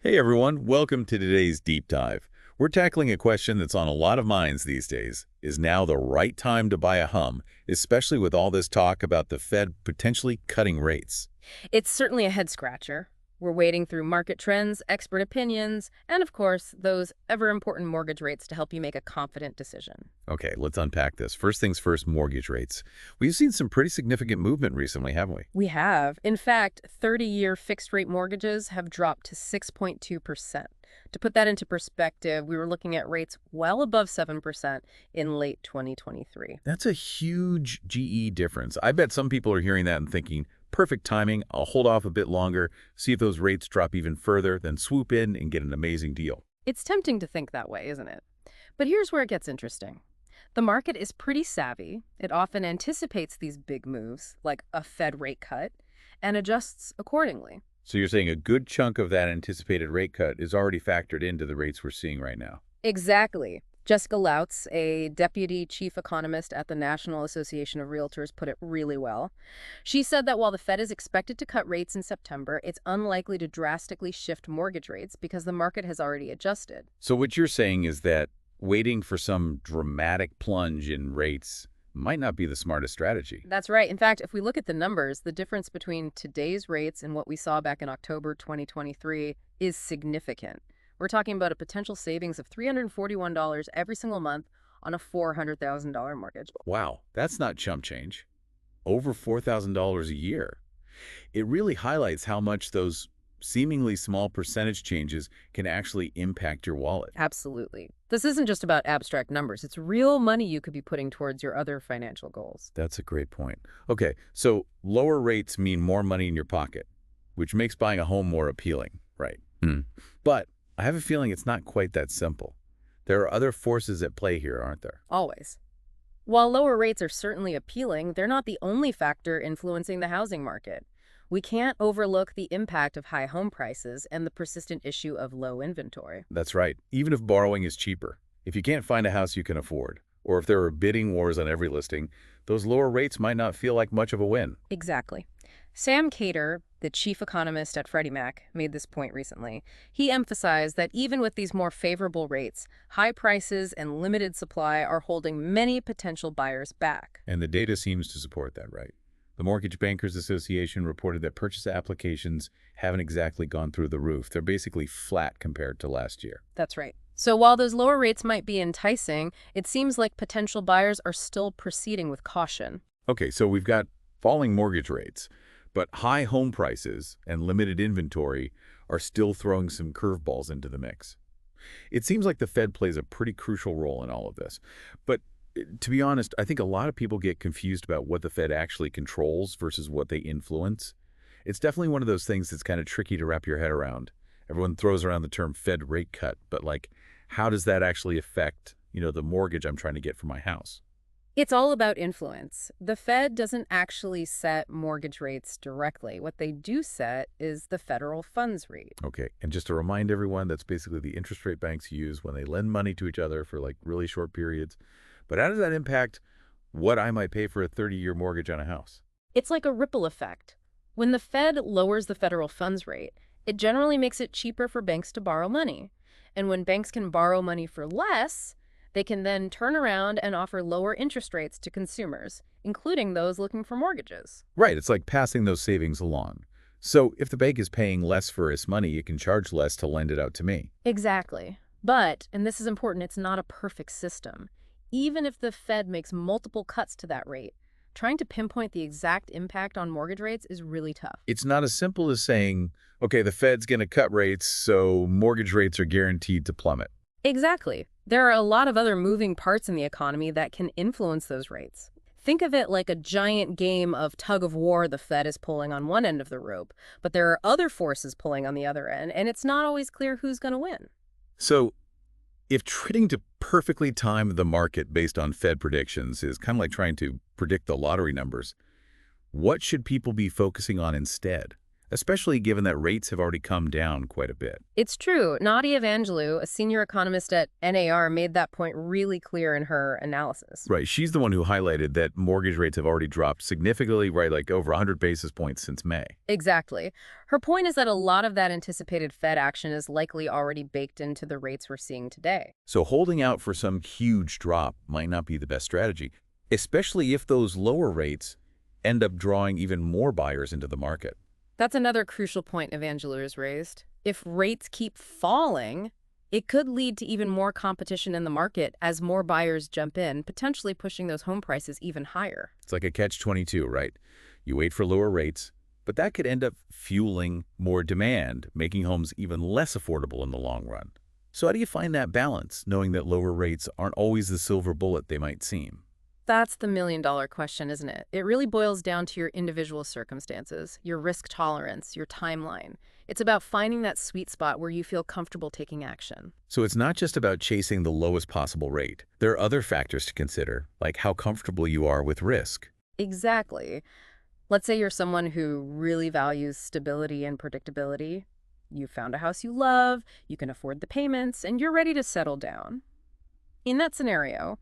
Hey everyone, welcome to today's deep dive. We're tackling a question that's on a lot of minds these days. Is now the right time to buy a home, especially with all this talk about the Fed potentially cutting rates? It's certainly a head-scratcher. We're wading through market trends, expert opinions, and of course, those ever-important mortgage rates to help you make a confident decision. Okay, let's unpack this. First things first, mortgage rates. We've seen some pretty significant movement recently, haven't we? We have. In fact, 30-year fixed-rate mortgages have dropped to 6.2%. To put that into perspective, we were looking at rates well above 7% in late 2023. That's a huge GE difference. I bet some people are hearing that and thinking, perfect timing, I'll hold off a bit longer, see if those rates drop even further, then swoop in and get an amazing deal. It's tempting to think that way, isn't it? But here's where it gets interesting. The market is pretty savvy. It often anticipates these big moves, like a Fed rate cut, and adjusts accordingly. So you're saying a good chunk of that anticipated rate cut is already factored into the rates we're seeing right now. Exactly. Jessica Lautz, a deputy chief economist at the National Association of Realtors, put it really well. She said that while the Fed is expected to cut rates in September, it's unlikely to drastically shift mortgage rates because the market has already adjusted. So what you're saying is that waiting for some dramatic plunge in rates might not be the smartest strategy. That's right. In fact, if we look at the numbers, the difference between today's rates and what we saw back in October 2023 is significant. We're talking about a potential savings of $341 every single month on a $400,000 mortgage. Wow, that's not chump change. Over $4,000 a year. It really highlights how much those seemingly small percentage changes can actually impact your wallet. Absolutely. This isn't just about abstract numbers. It's real money you could be putting towards your other financial goals. That's a great point. Okay, so lower rates mean more money in your pocket, which makes buying a home more appealing, right? But I have a feeling it's not quite that simple. There are other forces at play here, aren't there? Always. While lower rates are certainly appealing, they're not the only factor influencing the housing market. We can't overlook the impact of high home prices and the persistent issue of low inventory. That's right. Even if borrowing is cheaper, if you can't find a house you can afford, or if there are bidding wars on every listing, those lower rates might not feel like much of a win. Exactly. Sam Cater, the chief economist at Freddie Mac, made this point recently. He emphasized that even with these more favorable rates, high prices and limited supply are holding many potential buyers back. And the data seems to support that, right? The Mortgage Bankers Association reported that purchase applications haven't exactly gone through the roof. They're basically flat compared to last year. That's right. So while those lower rates might be enticing, it seems like potential buyers are still proceeding with caution. Okay, so we've got falling mortgage rates, but high home prices and limited inventory are still throwing some curveballs into the mix. It seems like the Fed plays a pretty crucial role in all of this. But to be honest, I think a lot of people get confused about what the Fed actually controls versus what they influence. It's definitely one of those things that's kind of tricky to wrap your head around. Everyone throws around the term Fed rate cut, but like, how does that actually affect, the mortgage I'm trying to get for my house? It's all about influence. The Fed doesn't actually set mortgage rates directly. What they do set is the federal funds rate. Okay, and just to remind everyone, that's basically the interest rate banks use when they lend money to each other for like really short periods. But how does that impact what I might pay for a 30-year mortgage on a house? It's like a ripple effect. When the Fed lowers the federal funds rate, it generally makes it cheaper for banks to borrow money. And when banks can borrow money for less, they can then turn around and offer lower interest rates to consumers, including those looking for mortgages. Right, it's like passing those savings along. So if the bank is paying less for its money, it can charge less to lend it out to me. Exactly. But, and this is important, it's not a perfect system. Even if the Fed makes multiple cuts to that rate, trying to pinpoint the exact impact on mortgage rates is really tough. It's not as simple as saying, okay, the Fed's going to cut rates, so mortgage rates are guaranteed to plummet. Exactly. There are a lot of other moving parts in the economy that can influence those rates. Think of it like a giant game of tug of war the Fed is pulling on one end of the rope, but there are other forces pulling on the other end, and it's not always clear who's going to win. So if trying to perfectly time the market based on Fed predictions is kind of like trying to predict the lottery numbers, what should people be focusing on instead? especially given that rates have already come down quite a bit. It's true. Nadia Evangelou, a senior economist at NAR, made that point really clear in her analysis. Right, she's the one who highlighted that mortgage rates have already dropped significantly, right, like over 100 basis points since May. Exactly. Her point is that a lot of that anticipated Fed action is likely already baked into the rates we're seeing today. So holding out for some huge drop might not be the best strategy, especially if those lower rates end up drawing even more buyers into the market. That's another crucial point Evangelou has raised. If rates keep falling, it could lead to even more competition in the market as more buyers jump in, potentially pushing those home prices even higher. It's like a catch-22, right? You wait for lower rates, but that could end up fueling more demand, making homes even less affordable in the long run. So how do you find that balance, knowing that lower rates aren't always the silver bullet they might seem? That's the million-dollar question, isn't it? It really boils down to your individual circumstances, your risk tolerance, your timeline. It's about finding that sweet spot where you feel comfortable taking action. So it's not just about chasing the lowest possible rate. There are other factors to consider, like how comfortable you are with risk. Exactly. Let's say you're someone who really values stability and predictability. You found a house you love, you can afford the payments, and you're ready to settle down. In that scenario,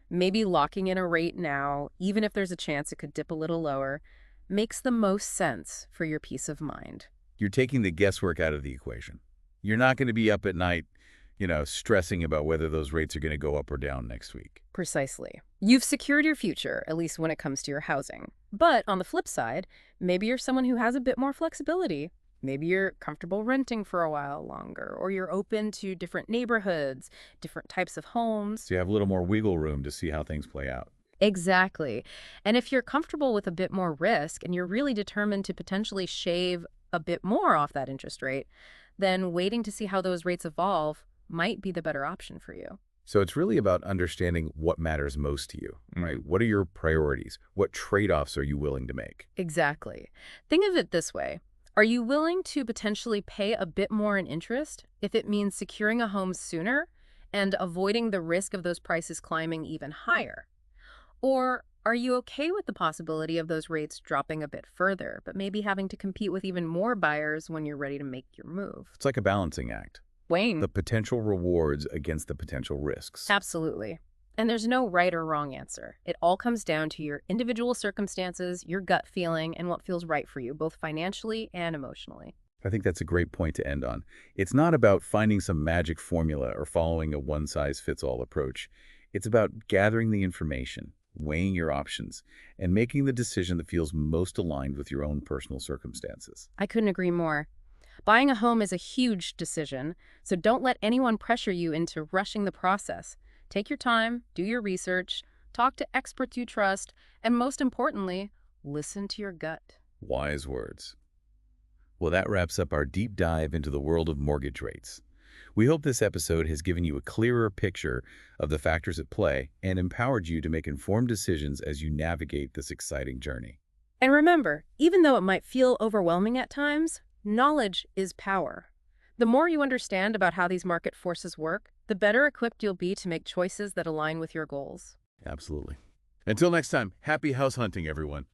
maybe locking in a rate now, even if there's a chance it could dip a little lower, makes the most sense for your peace of mind. You're taking the guesswork out of the equation. You're not going to be up at night, stressing about whether those rates are going to go up or down next week. Precisely. You've secured your future, at least when it comes to your housing. But on the flip side, maybe you're someone who has a bit more flexibility. Maybe you're comfortable renting for a while longer, or you're open to different neighborhoods, different types of homes. So you have a little more wiggle room to see how things play out. Exactly. And if you're comfortable with a bit more risk and you're really determined to potentially shave a bit more off that interest rate, then waiting to see how those rates evolve might be the better option for you. So it's really about understanding what matters most to you, right? What are your priorities? What trade-offs are you willing to make? Exactly. Think of it this way. Are you willing to potentially pay a bit more in interest if it means securing a home sooner and avoiding the risk of those prices climbing even higher? Or are you okay with the possibility of those rates dropping a bit further, but maybe having to compete with even more buyers when you're ready to make your move? It's like a balancing act. Weighing. The potential rewards against the potential risks. Absolutely. And there's no right or wrong answer. It all comes down to your individual circumstances, your gut feeling, and what feels right for you, both financially and emotionally. I think that's a great point to end on. It's not about finding some magic formula or following a one-size-fits-all approach. It's about gathering the information, weighing your options, and making the decision that feels most aligned with your own personal circumstances. I couldn't agree more. Buying a home is a huge decision, so don't let anyone pressure you into rushing the process. Take your time, do your research, talk to experts you trust, and most importantly, listen to your gut. Wise words. Well, that wraps up our deep dive into the world of mortgage rates. We hope this episode has given you a clearer picture of the factors at play and empowered you to make informed decisions as you navigate this exciting journey. And remember, even though it might feel overwhelming at times, knowledge is power. The more you understand about how these market forces work, the better equipped you'll be to make choices that align with your goals. Absolutely. Until next time, happy house hunting, everyone.